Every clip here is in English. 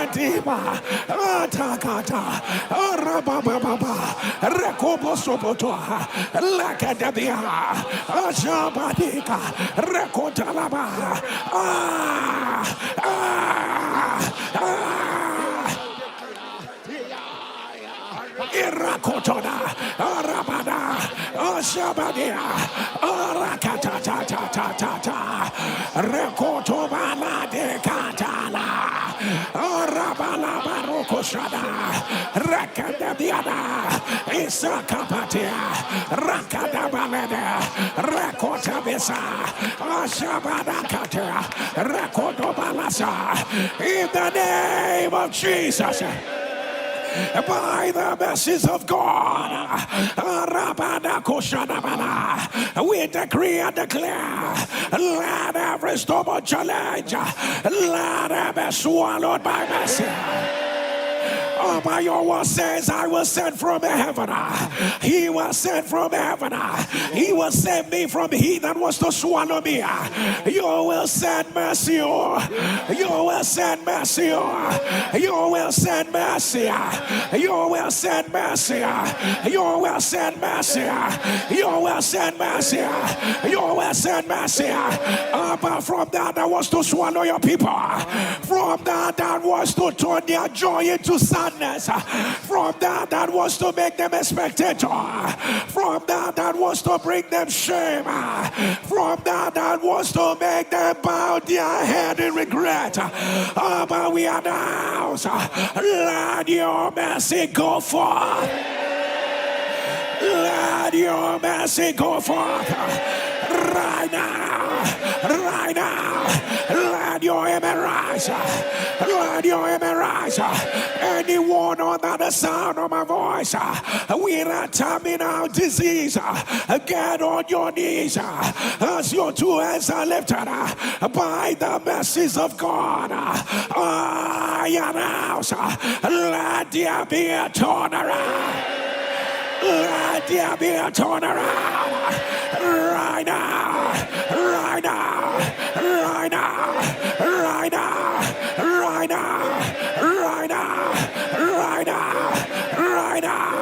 Adiba, Atakata, Arababa, Rekobo Soboto, Lakadabia, Ajabadika, Rekotalaba, Irakotona, Arabada, Ashabadia, Arakata, Rekotobala de Katala, Arabala Barokoshada, Rakadabiada, Isakapatia, Rakadabaleda, Rakotabisa, Ashabadakata, Rakotobalasa, in the name of Jesus. By the mercies of God, we decree and declare, let every stubborn challenge, let it be swallowed by mercy. Oh, by your word says, I will send from heaven. He will send from heaven. He will save me from he that was to swallow me. You will send mercy. You will send mercy. You will send mercy. You will send mercy. You will send mercy. You will send mercy. You will send mercy. But from that was to swallow your people. From that was to turn their joy into sadness. From that was to make them a spectator. From that was to bring them shame. From that was to make them bow their head in regret. But we announce, let your mercy go forth. Let your mercy go forth. Right now. Right now. Let your amen rise. Let your amen rise. Anyone under the sound of my voice with a terminal disease, get on your knees as your two hands are lifted by the mercies of God. I announce, let there be a turnaround. Let there be a turnaround. Right now. Right now. Right now. Right now. Right now. Right now. Right now. Right now.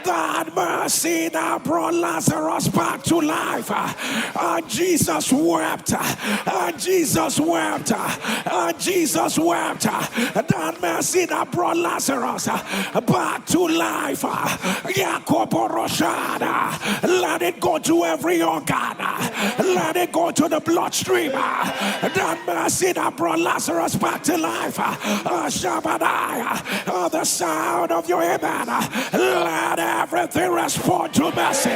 That mercy that brought Lazarus back to life. And Jesus wept. And Jesus wept. And Jesus wept. That mercy that brought Lazarus back to life. Let it go to every organ. Let it go to the bloodstream. That mercy that brought Lazarus back to life. Shabbatai, the sound of your amen. Let everything respond to mercy.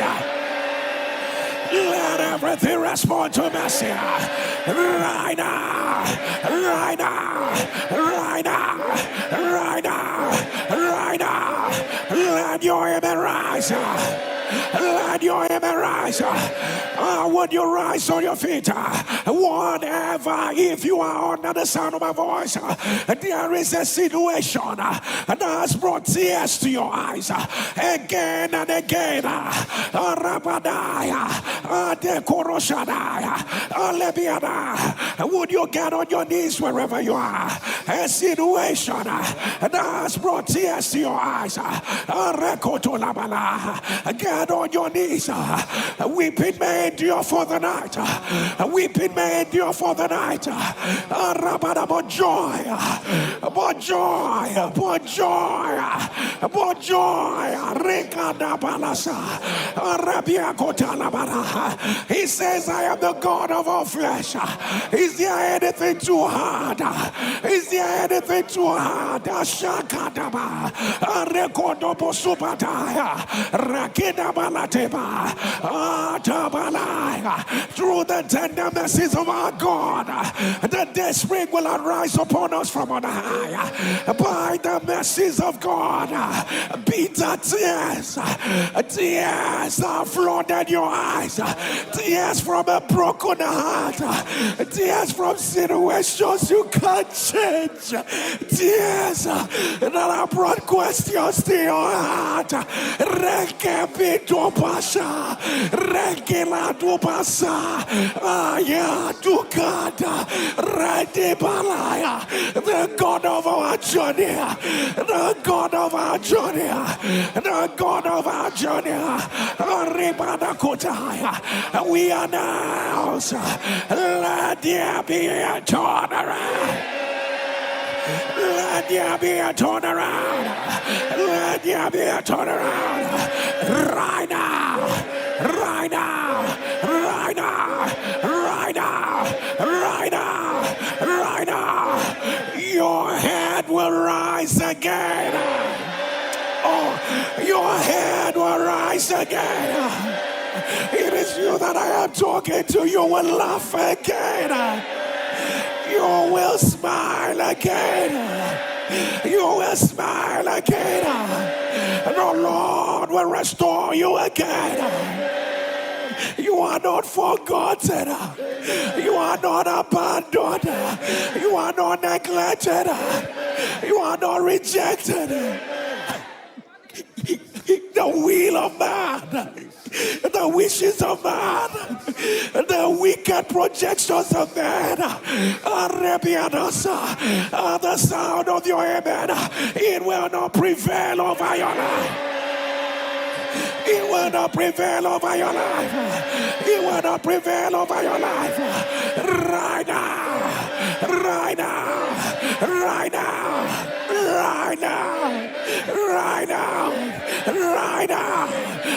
Let everything respond to mercy. Right now. Right now. Right now. Right now. Right now. Let your amen rise. Let your amen rise. Would you rise on your feet? Whatever, if you are under the sound of my voice, there is a situation that has brought tears to your eyes again and again. Would you get on your knees wherever you are? A situation that has brought tears to your eyes. Get on your knees. Weeping may endure for the night. Weeping may endure for the night. But joy. But joy. But joy. But joy. He says, I am the God of all flesh. Is there anything too hard? Is there anything too hard? Shakadaba. Rekodobo Subataya. Rakida Balateba. Through the tender mercies of our God, the day spring will arise upon us from on high. By the mercies of God, bitter tears, tears that flooded your eyes, tears from a broken heart, tears from situations you can't change, tears that have brought questions to your heart. Rito Pasha, Regila Dubasa, Aya Dukata, Rede Balaya, the God of our journey, the God of our journey, the God of our journey, Ribada Kotaya. We announce, let there be a turnaround. Let there be a turnaround. Let there be a turnaround. Right now. Right now. Right now. Right now. Right now. Right now. Your head will rise again. Oh, your head will rise again. It is you that I am talking to. You will laugh again. You will smile again. You will smile again. The Lord will restore you again. You are not forgotten. You are not abandoned. You are not neglected. You are not rejected. The will of man, the wishes of man, the wicked projections of man, the sound of your amen, it will not prevail over your life. It will not prevail over your life. It will not prevail over your life. Right now. Right now. Right now. Right now. Right now. Right now.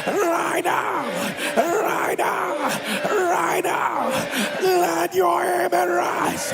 Right now. Right now. Right now. Let your amen rise.